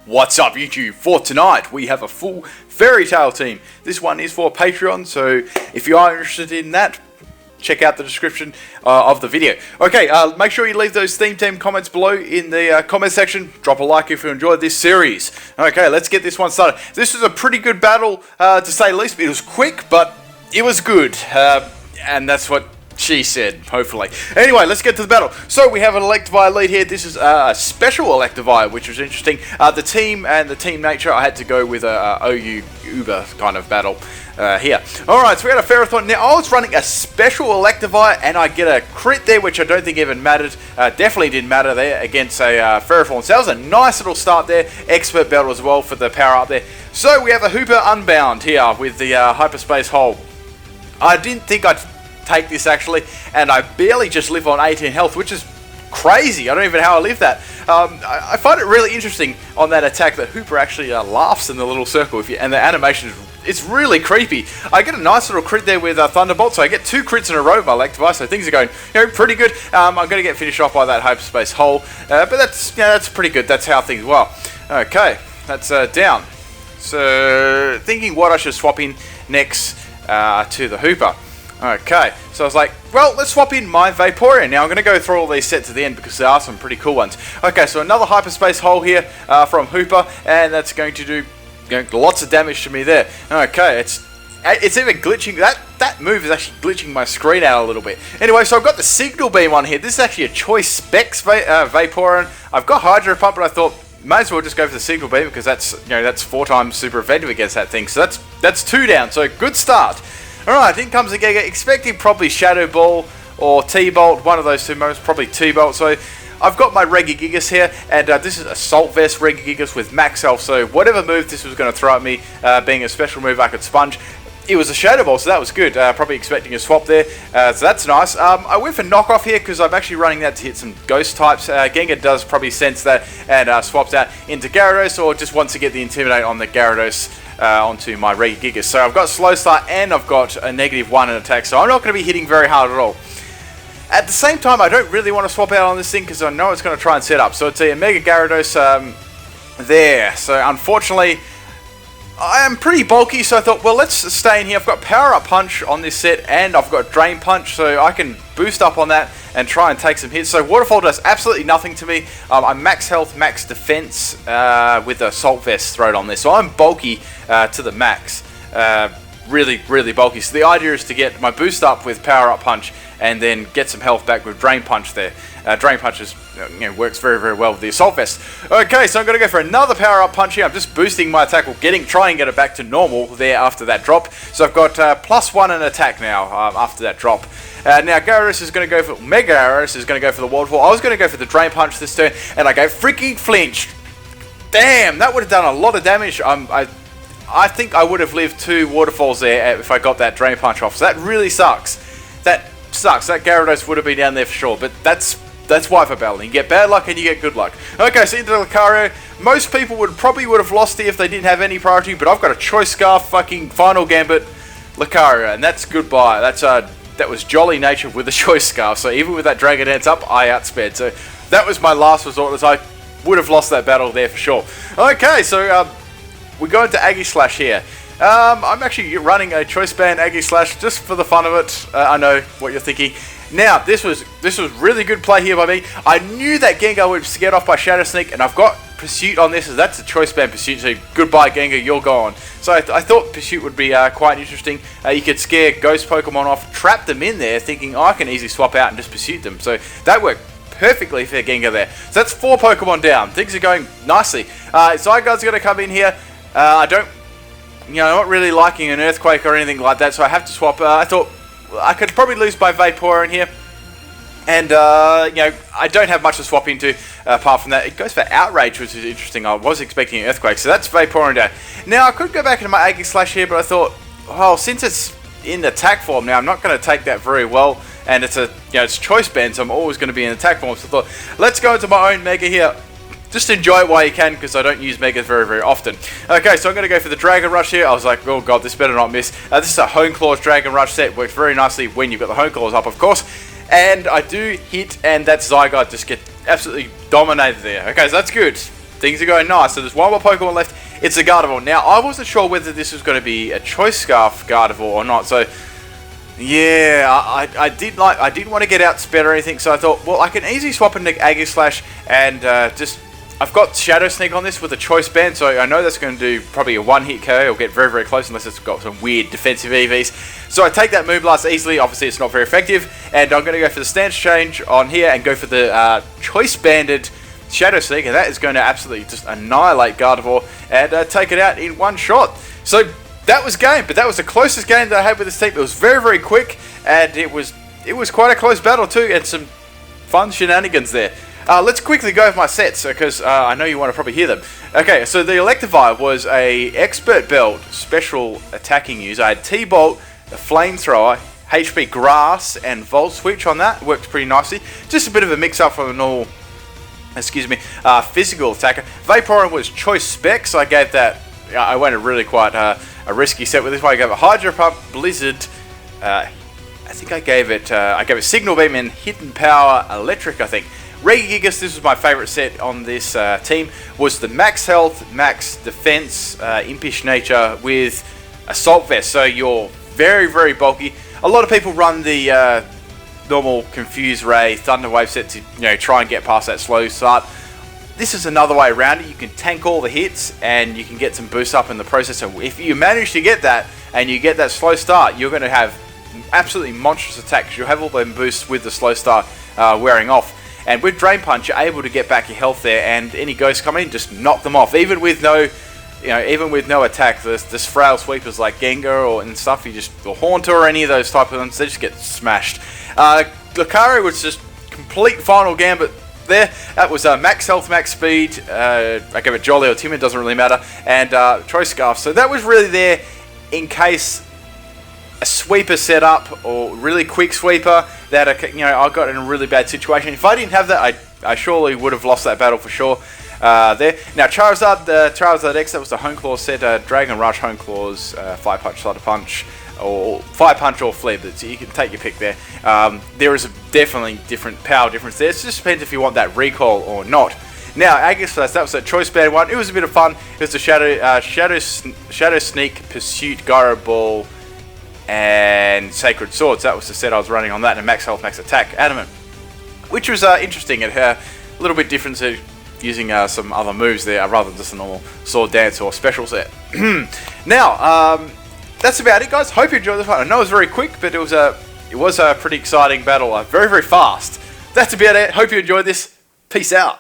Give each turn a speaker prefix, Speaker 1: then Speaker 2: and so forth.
Speaker 1: What's up YouTube? For tonight we have a full fairy tale team. This one is for Patreon, so if you are interested in that, check out the description of the video. Okay, make sure you leave those theme team comments below in the comment section. Drop a like if you enjoyed this series. Okay, let's get this one started. This was a pretty good battle to say the least. It was quick, but it was good. And that's what she said, hopefully. Anyway, let's get to the battle. So we have an Electivire lead here. This is a special Electivire, which was interesting. The team and the team nature, I had to go with a OU Uber kind of battle here. Alright, so we had a Ferrothorn. Now, I was running a special Electivire, and I get a crit there, which I don't think even mattered. Definitely didn't matter there against a Ferrothorn. So that was a nice little start there. Expert battle as well for the power up there. So we have a Hooper Unbound here with the Hyperspace Hole. I didn't think I'd take this actually, and I barely just live on 18 health, which is crazy. I don't even know how I live that. I find it really interesting on that attack that Hooper actually laughs in the little circle, and the animation it's really creepy. I get a nice little crit there with Thunderbolt, so I get 2 crits in a row with my Electivire, so things are going pretty good. I'm going to get finished off by that Hyperspace Hole, but that's pretty good. That's how things were. Okay, that's down. So thinking what I should swap in next to the Hooper. Okay, so I was like, well, let's swap in my Vaporeon. Now I'm going to go through all these sets at the end because there are some pretty cool ones. Okay, so another Hyperspace Hole here from Hooper, and that's going to do lots of damage to me there. Okay, it's even glitching. That move is actually glitching my screen out a little bit. Anyway, so I've got the Signal Beam on here. This is actually a Choice Specs Vaporeon. I've got Hydro Pump, but I thought may as well just go for the Signal Beam because that's 4 times super effective against that thing. So that's 2 down. So good start. Alright, in comes the Giga, expecting probably Shadow Ball or T-Bolt, one of those two moves, probably T-Bolt. So I've got my Regigigas here, and this is Assault Vest Regigigas with max health, so whatever move this was going to throw at me, being a special move I could sponge. It was a Shadow Ball, so that was good. Probably expecting a swap there, so that's nice. I went for Knockoff here because I'm actually running that to hit some Ghost types. Gengar does probably sense that and swaps out into Gyarados, or just wants to get the Intimidate on the Gyarados onto my Regigigas. So I've got Slow Start and I've got a -1 in attack, so I'm not going to be hitting very hard at all. At the same time, I don't really want to swap out on this thing because I know it's going to try and set up. So it's a Mega Gyarados there. So unfortunately, I am pretty bulky, so I thought, well, let's stay in here. I've got Power Up Punch on this set, and I've got Drain Punch, so I can boost up on that and try and take some hits. So Waterfall does absolutely nothing to me. I'm max health, max defense with the Assault Vest thrown on this, so I'm bulky to the max. Really, really bulky. So the idea is to get my boost up with Power Up Punch and then get some health back with Drain Punch there. Drain Punch is, works very, very well with the Assault Vest. Okay, so I'm going to go for another Power Up Punch here. I'm just boosting my attack, or try and get it back to normal there after that drop. So I've got +1 in attack now after that drop. Now Gyarados is going to go for, Mega Gyarados is going to go for the Waterfall. I was going to go for the Drain Punch this turn, and I go freaking flinched. Damn, that would have done a lot of damage. I think I would have lived 2 Waterfalls there if I got that Drain Punch off. So that really sucks. That sucks. That Gyarados would have been down there for sure. But that's why for battling. You get bad luck and you get good luck. Okay, so into Lucario. Most people would have lost here if they didn't have any priority. But I've got a Choice Scarf, fucking Final Gambit, Lucario, and that's goodbye. That was Jolly Nature with the Choice Scarf. So even with that Dragon Dance up, I outspared. So that was my last resort, as I would have lost that battle there for sure. Okay, so we go into Aegislash here. I'm actually running a Choice Band Aegislash just for the fun of it. I know what you're thinking. Now, this was really good play here by me. I knew that Gengar would get off by Shadow Sneak, and I've got Pursuit on this, so that's a Choice Band Pursuit, so goodbye Gengar, you're gone. So I thought Pursuit would be quite interesting. You could scare Ghost Pokemon off, trap them in there, thinking, I can easily swap out and just Pursuit them. So that worked perfectly for Gengar there. So that's 4 Pokemon down. Things are going nicely. Zygarde's going to come in here. I'm not really liking an Earthquake or anything like that, so I have to swap. I thought I could probably lose by Vaporeon here. And, I don't have much to swap into apart from that. It goes for Outrage, which is interesting. I was expecting an Earthquake, so that's Vaporeon down. Now, I could go back into my Aegislash here, but I thought, well, since it's in attack form now, I'm not going to take that very well. And it's it's Choice Band, so I'm always going to be in attack form. So I thought, let's go into my own Mega here. Just enjoy it while you can, because I don't use Megas very, very often. Okay, so I'm going to go for the Dragon Rush here. I was like, oh god, this better not miss. This is a Hone Claws Dragon Rush set. Works very nicely when you've got the Hone Claws up, of course. And I do hit, and that Zygarde just get absolutely dominated there. Okay, so that's good. things are going nice. So there's one more Pokemon left. It's a Gardevoir. Now, I wasn't sure whether this was going to be a Choice Scarf Gardevoir or not. So, yeah, I didn't want to get outsped or anything. So I thought, well, I can easily swap into Aegislash and just... I've got Shadow Sneak on this with a Choice Band, so I know that's going to do probably a one-hit KO or get very, very close unless it's got some weird defensive EVs. So I take that Moonblast easily. Obviously, it's not very effective, and I'm going to go for the stance change on here and go for the Choice Banded Shadow Sneak, and that is going to absolutely just annihilate Gardevoir and take it out in one shot. So that was game, but that was the closest game that I had with this team. It was very, very quick, and it was quite a close battle too, and some fun shenanigans there. Let's quickly go over my sets, because I know you want to probably hear them. Okay, so the Electivire was a Expert Belt special attacking user. I had T-Bolt, the Flamethrower, HP Grass, and Volt Switch on that. Worked pretty nicely. Just a bit of a mix-up from a normal, physical attacker. Vaporeon was Choice Spec, so I gave that... I went really quite a risky set with this one. I gave it Hydro Pump, Blizzard... I think I gave it Signal Beam and Hidden Power Electric, I think. Regigigas, this was my favourite set on this team, was the Max Health, Max Defense, Impish Nature with Assault Vest. So you're very, very bulky. A lot of people run the normal Confuse Ray, Thunder Wave set to try and get past that slow start. This is another way around it. You can tank all the hits and you can get some boost up in the process. So if you manage to get that and you get that slow start, you're going to have absolutely monstrous attacks. You'll have all them boosts with the slow start wearing off. And with Drain Punch, you're able to get back your health there, and any ghosts come in, just knock them off. Even with no, attack, this frail sweepers like Gengar and stuff, or Haunter or any of those type of ones, they just get smashed. Lucario was just complete final gambit there. That was Max Health, Max Speed. I gave it Jolly or Timid, doesn't really matter, and Choice Scarf. So that was really there in case a sweeper setup or really quick sweeper that I got in a really bad situation. If I didn't have that, I surely would have lost that battle for sure. There now, Charizard, the Charizard X, that was the Hone Claw set. Dragon Rush, Hone Claws, Fire Punch, Thunder Punch, or Fire Punch or Flip. So you can take your pick there. There is definitely different power difference there. It just depends if you want that recall or not. Now, Aegislash, that was a Choice Band one. It was a bit of fun. It was the Shadow Sneak, Pursuit, Gyro Ball, and Sacred Swords. That was the set I was running on that, and Max Health, Max Attack, Adamant, which was interesting. It had a little bit different to using some other moves there rather than just a normal Sword Dance or special set. Now, that's about it, guys. Hope you enjoyed this one. I know it was very quick, but it was a pretty exciting battle. Very, very fast. That's about it. Hope you enjoyed this. Peace out.